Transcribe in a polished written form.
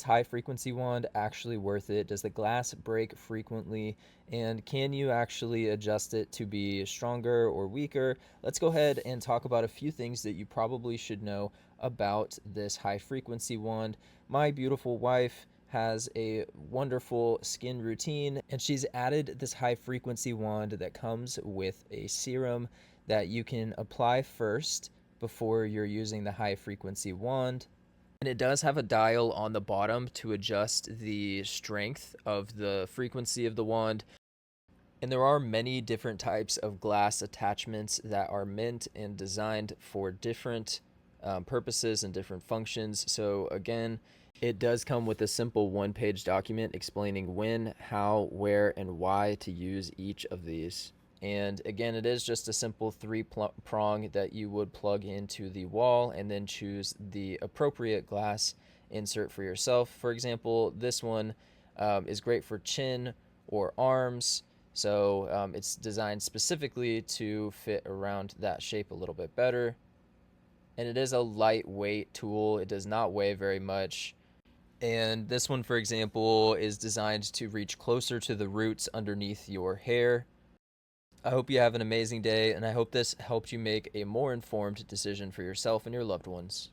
High frequency wand actually worth it? Does the glass break frequently? And can you actually adjust it to be stronger or weaker? Let's go ahead and talk about a few things that you probably should know about this high frequency wand. My beautiful wife has a wonderful skin routine, and she's added this high frequency wand that comes with a serum that you can apply first before you're using the high frequency wand. And it does have a dial on the bottom to adjust the strength of the frequency of the wand. And there are many different types of glass attachments that are meant and designed for different purposes and different functions. So, again, it does come with a simple one-page document explaining when, how, where, and why to use each of these. And again, it is just a simple three-prong that you would plug into the wall and then choose the appropriate glass insert for yourself. For example, this one is great for chin or arms. So it's designed specifically to fit around that shape a little bit better. And it is a lightweight tool. It does not weigh very much. And this one, for example, is designed to reach closer to the roots underneath your hair. I hope you have an amazing day, and I hope this helped you make a more informed decision for yourself and your loved ones.